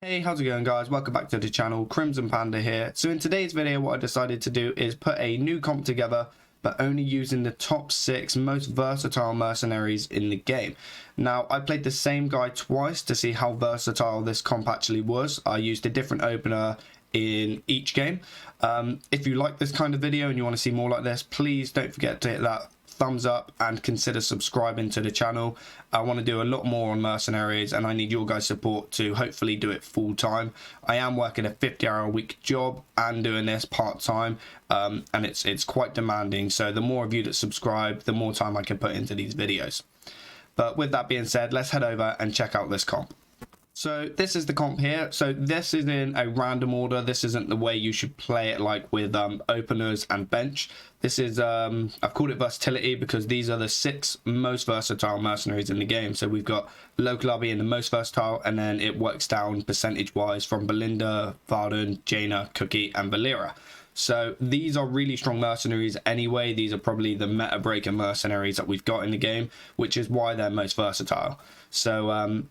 Hey, how's it going guys? Welcome back to the channel. Crimsonpanda here. So in today's video what I decided to do is put a new comp together, but only using the top 6 most versatile mercenaries in the game. Now I played the same guy twice to see how versatile this comp actually was. I used a different opener in each game. If you like this kind of video and you want to see more like this, please don't forget to hit that thumbs up and consider subscribing to the channel. I want to do a lot more on mercenaries and I need your guys' support to hopefully do it full time. I am working a 50-hour-a-week job and doing this part-time, and it's quite demanding, so the more of you that subscribe, the more time I can put into these videos. But with that being said, let's head over and check out this comp. So this is the comp here. So this is in a random order. This isn't the way you should play it, like with openers and bench. This is I've called it versatility because these are the 6 most versatile mercenaries in the game. So we've got local RB in the most versatile, and then it works down percentage wise from Belinda, Varden, Jaina, Cookie and Valera. So these are really strong mercenaries anyway. These are probably the meta breaker mercenaries that we've got in the game, which is why they're most versatile. So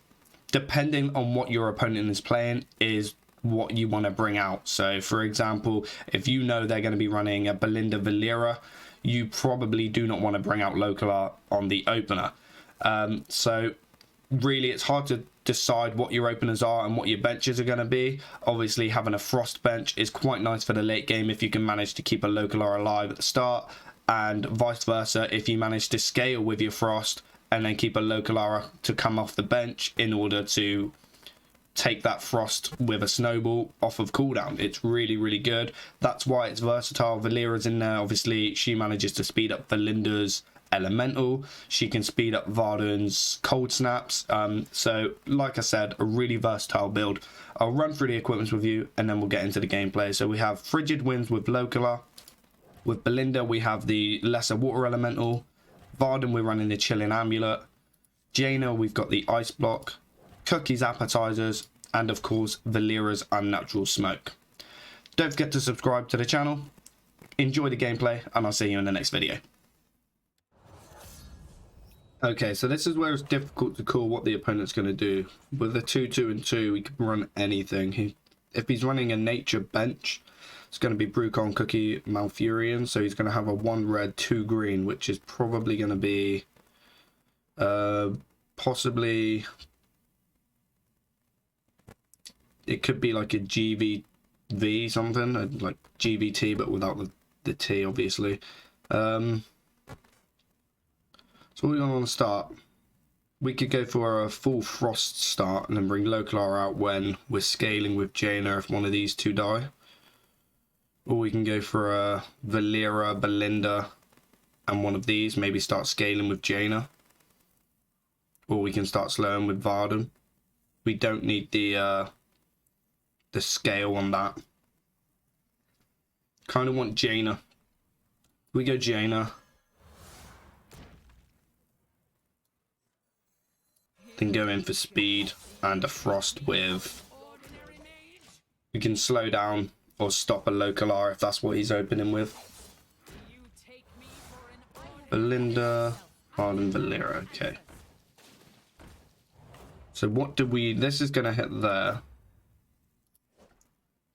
depending on what your opponent is playing is what you want to bring out. So for example, if you know they're going to be running a Belinda Valera, you probably do not want to bring out local art on the opener. So really it's hard to decide what your openers are and what your benches are going to be. Obviously having a frost bench is quite nice for the late game if you can manage to keep a local art alive at the start, and vice versa if you manage to scale with your frost and then keep a local aura to come off the bench in order to take that frost with a snowball off of cooldown. It's really, really good. That's why it's versatile. Valera's in there. Obviously, she manages to speed up Belinda's elemental. She can speed up Varden's cold snaps. So, like I said, a really versatile build. I'll run through the equipments with you, and then we'll get into the gameplay. So we have Frigid Winds with Localar. With Belinda, we have the Lesser Water Elemental. Varden, we're running the Chilling Amulet. Jaina, we've got the Ice Block. Cookie's Appetizers. And of course, Valera's Unnatural Smoke. Don't forget to subscribe to the channel. Enjoy the gameplay, and I'll see you in the next video. Okay, so this is where it's difficult to call what the opponent's going to do. With the 2-2 and 2, we can run anything. If he's running a Nature bench, it's going to be Brucon, Cookie, Malfurion, so he's going to have a 1 red, 2 green, which is probably going to be possibly, it could be like a GVV something, like GVT but without the T obviously. So what we want to start, we could go for a full frost start and then bring Localar out when we're scaling with Jaina if one of these two die. Or we can go for a Valera, Belinda, and one of these. Maybe start scaling with Jaina. Or we can start slowing with Varden. We don't need the scale on that. Kind of want Jaina. We go Jaina. Then go in for speed and a frost with. We can slow down or stop a local R if that's what he's opening with. Belinda, Harden, Valera, okay. So what do we, this is going to hit there.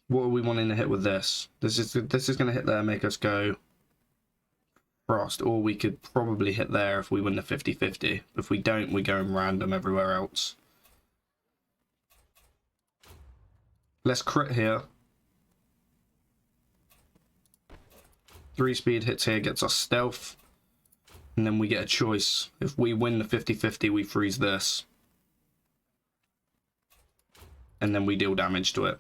What are we wanting to hit with this? This is going to hit there, make us go frost, or we could probably hit there if we win the 50-50. If we don't, we're going random everywhere else. Let's crit here. 3 speed hits here, gets us stealth, and then we get a choice. If we win the 50-50, we freeze this, and then we deal damage to it.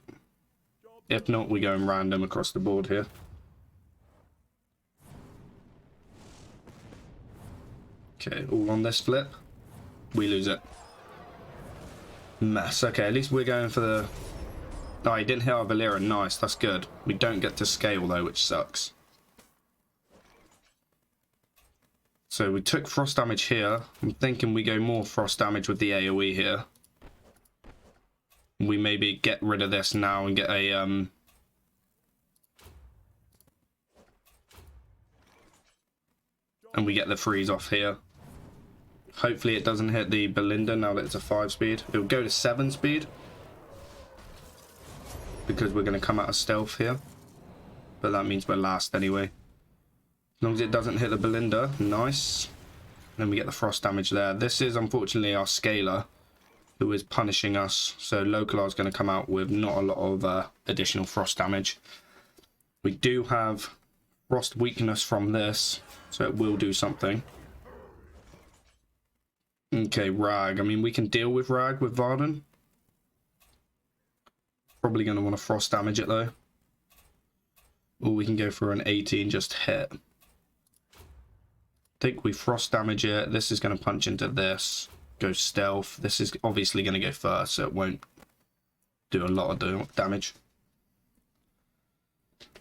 If not, we go in random across the board here. Okay, all on this flip, we lose it. Mess. Okay, at least we're going for the... Oh, he didn't hit our Valera. Nice, that's good. We don't get to scale though, which sucks. So we took frost damage here. I'm thinking we go more frost damage with the AoE here. We maybe get rid of this now and get a and we get the freeze off here. Hopefully it doesn't hit the Belinda now that it's a 5 speed. It'll go to 7 speed. because we're going to come out of stealth here. But that means we're last anyway. As long as it doesn't hit the Belinda. Nice. Then we get the frost damage there. This is unfortunately our scaler who is punishing us. So Localar is going to come out with not a lot of additional frost damage. We do have frost weakness from this, so it will do something. Okay, Rag. I mean, we can deal with Rag with Varden. Probably going to want to frost damage it though. Or we can go for an 18 just hit. I think we frost damage it. This is going to punch into this. Go stealth. This is obviously going to go first, so it won't do a lot of damage.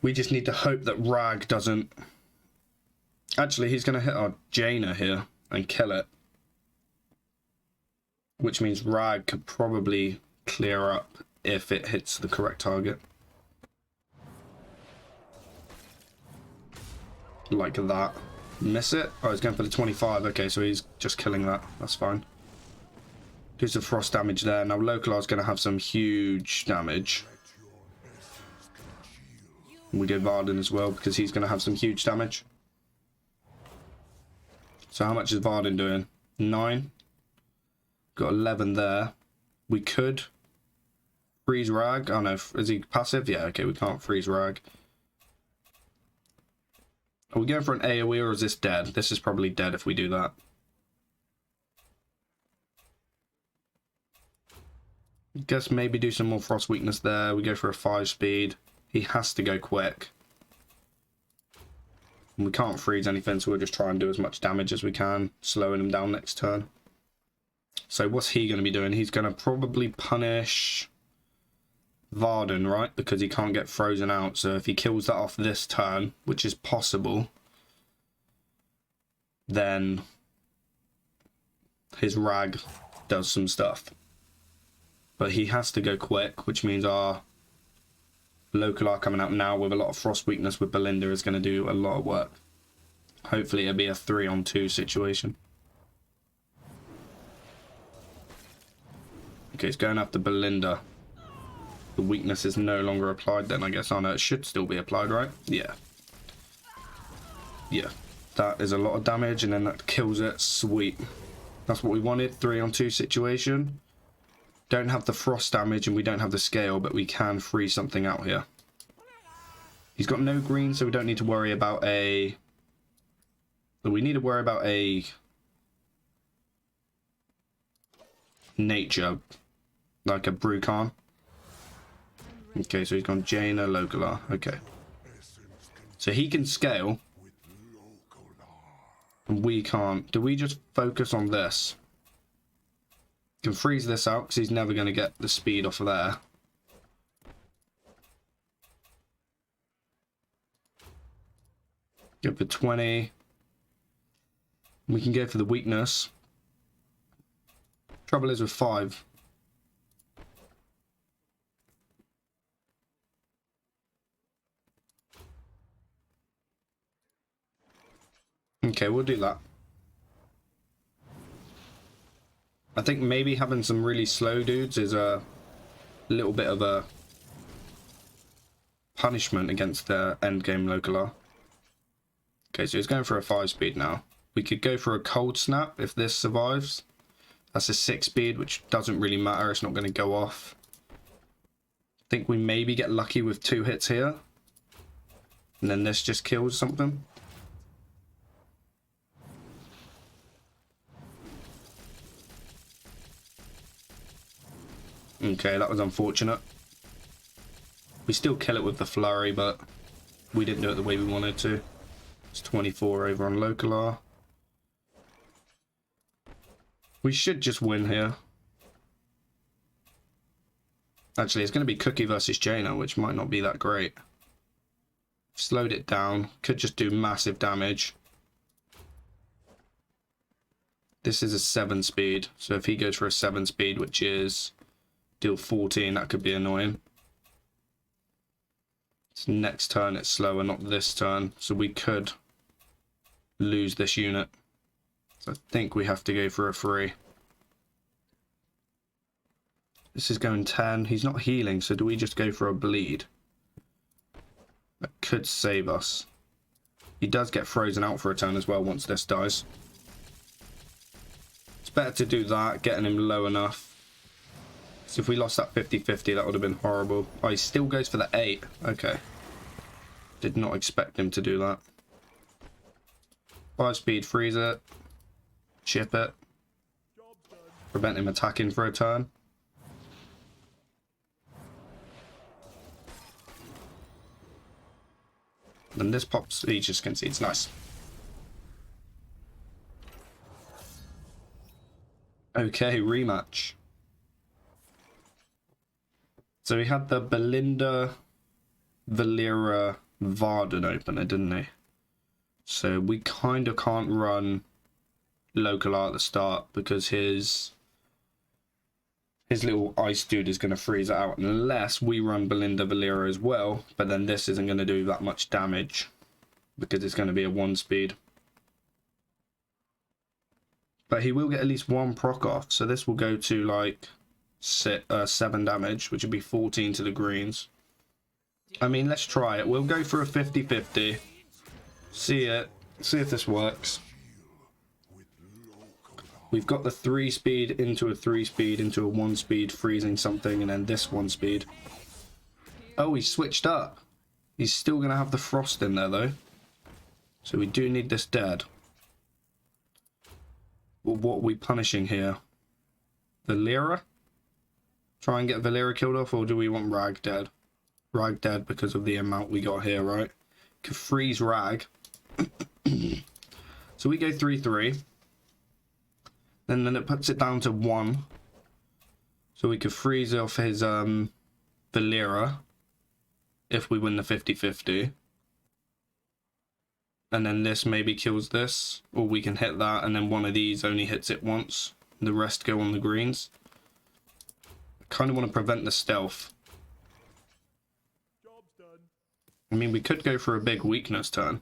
We just need to hope that Rag doesn't... Actually, he's going to hit our Jaina here and kill it. Which means Rag could probably clear up if it hits the correct target. Like that. Miss it? Oh, he's going for the 25. Okay, so he's just killing that. That's fine. Do some frost damage there. Now Localar's going to have some huge damage. We go Varden as well because he's going to have some huge damage. So how much is Varden doing? 9. Got 11 there. We could freeze Rag. Oh no, is he passive? Yeah, okay, we can't freeze Rag. Are we going for an AoE or is this dead? This is probably dead if we do that. I guess maybe do some more frost weakness there. We go for a 5 speed. He has to go quick. And we can't freeze anything, so we'll just try and do as much damage as we can, slowing him down next turn. So what's he going to be doing? He's going to probably punish Varden, right? Because he can't get frozen out. So if he kills that off this turn, which is possible, then his Rag does some stuff. But he has to go quick, which means our Localar coming out now with a lot of frost weakness with Belinda is going to do a lot of work. Hopefully it'll be a 3-on-2 situation. Okay, it's going after Belinda. The weakness is no longer applied then, I guess. Oh no, it should still be applied, right? Yeah. Yeah. That is a lot of damage and then that kills it. Sweet. That's what we wanted. 3-on-2 situation. Don't have the frost damage and we don't have the scale, but we can freeze something out here. He's got no green, so we don't need to worry about a... But we need to worry about a... nature. Like a Brucan. Okay, so he's gone Jaina, Localar. Okay. So he can scale. And we can't. Do we just focus on this? Can freeze this out because he's never going to get the speed off of there. Go for 20. We can go for the weakness. Trouble is with 5. Okay, we'll do that. I think maybe having some really slow dudes is a little bit of a punishment against the endgame Localar. Okay, so he's going for a 5 speed now. We could go for a cold snap if this survives. That's a 6 speed, which doesn't really matter. It's not going to go off. I think we maybe get lucky with 2 hits here. And then this just kills something. Okay, that was unfortunate. We still kill it with the flurry, but we didn't do it the way we wanted to. It's 24 over on Localar. We should just win here. Actually, it's going to be Cookie versus Jaina, which might not be that great. Slowed it down. Could just do massive damage. This is a 7 speed. So if he goes for a 7 speed, which is deal 14, that could be annoying. So next turn it's slower, not this turn. So we could lose this unit. So I think we have to go for a 3. This is going 10. He's not healing, so do we just go for a bleed? That could save us. He does get frozen out for a turn as well once this dies. It's better to do that, getting him low enough. So if we lost that 50-50, that would have been horrible. Oh, he still goes for the 8. Okay. Did not expect him to do that. 5 speed, freeze it. Chip it. Prevent him attacking for a turn. Then this pops, he just concedes. Nice. Okay, rematch. So he had the Belinda, Valera, Varden opener, didn't he? So we kind of can't run local art at the start because his little ice dude is going to freeze it out unless we run Belinda Valera as well, but then this isn't going to do that much damage because it's going to be a 1 speed. But he will get at least 1 proc off, so this will go to like 7 damage, which would be 14 to the greens. I mean, let's try it. We'll go for a 50-50. See if this works. We've got the 3 speed into a 3 speed into a 1 speed, freezing something, and then this 1 speed. Oh, he switched up. He's still going to have the frost in there, though. So we do need this dead. Well, what are we punishing here? Valera? Try and get Valera killed off, or do we want Rag dead? Rag dead because of the amount we got here, right? Could freeze Rag. So we go 3-3. And then it puts it down to 1. So we could freeze off his Valera if we win the 50-50. And then this maybe kills this, or we can hit that, and then one of these only hits it once. The rest go on the greens. I kind of want to prevent the stealth. Job's done. I mean, we could go for a big weakness turn.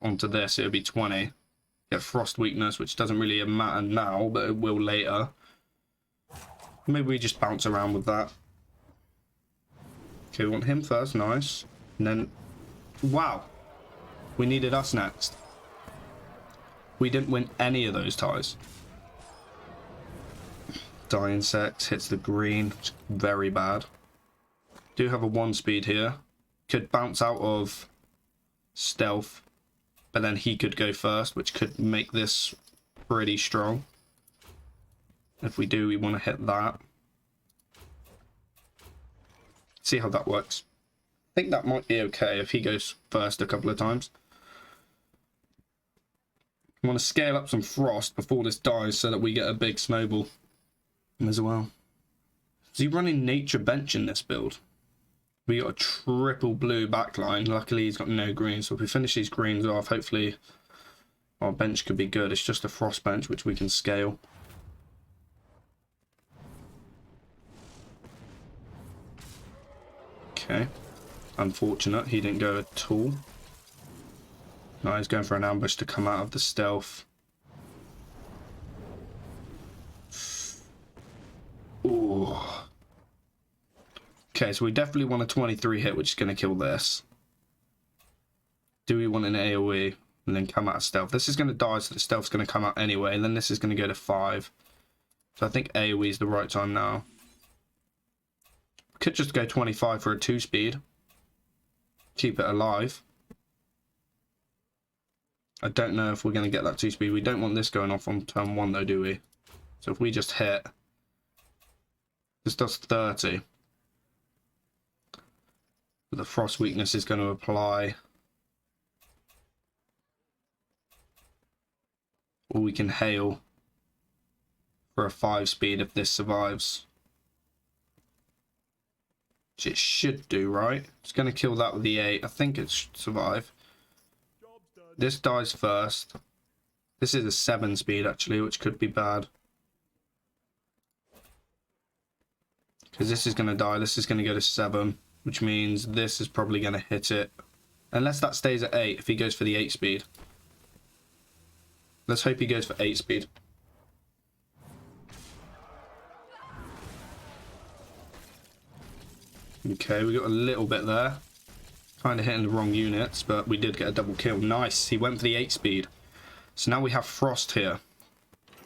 Onto this, it would be 20. Get frost weakness, which doesn't really matter now, but it will later. Maybe we just bounce around with that. Okay, we want him first, nice. And then, wow, we needed us next. We didn't win any of those ties. Die insect hits the green, which is very bad. Do have a 1 speed here. Could bounce out of stealth. But then he could go first, which could make this pretty strong. If we do, we want to hit that. See how that works. I think that might be okay if he goes first a couple of times. I want to scale up some frost before this dies so that we get a big snowball as well. Is he running nature bench in this build? We got a triple blue backline. Luckily, he's got no green. So if we finish these greens off, hopefully our bench could be good. It's just a frost bench, which we can scale. Okay. Unfortunate. He didn't go at all. No, he's going for an ambush to come out of the stealth. Ooh. Okay, so we definitely want a 23 hit, which is going to kill this. Do we want an AoE and then come out of stealth? This is going to die, so the stealth's going to come out anyway, and then this is going to go to 5. So I think AoE is the right time now. Could just go 25 for a 2 speed. Keep it alive. I don't know if we're going to get that 2 speed. We don't want this going off on turn 1 though, do we? So if we just hit, this does 30. The frost weakness is going to apply. Or we can hail for a 5 speed if this survives. Which it should do, right? It's going to kill that with the 8. I think it should survive. This dies first. This is a 7 speed actually, which could be bad. Because this is going to die. This is going to go to 7. Which means this is probably going to hit it. Unless that stays at 8, if he goes for the 8 speed. Let's hope he goes for 8 speed. Okay, we got a little bit there. Kind of hitting the wrong units, but we did get a double kill. Nice. He went for the 8 speed. So now we have Frost here.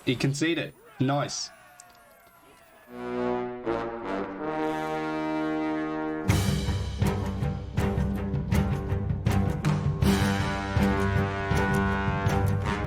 He conceded. Nice.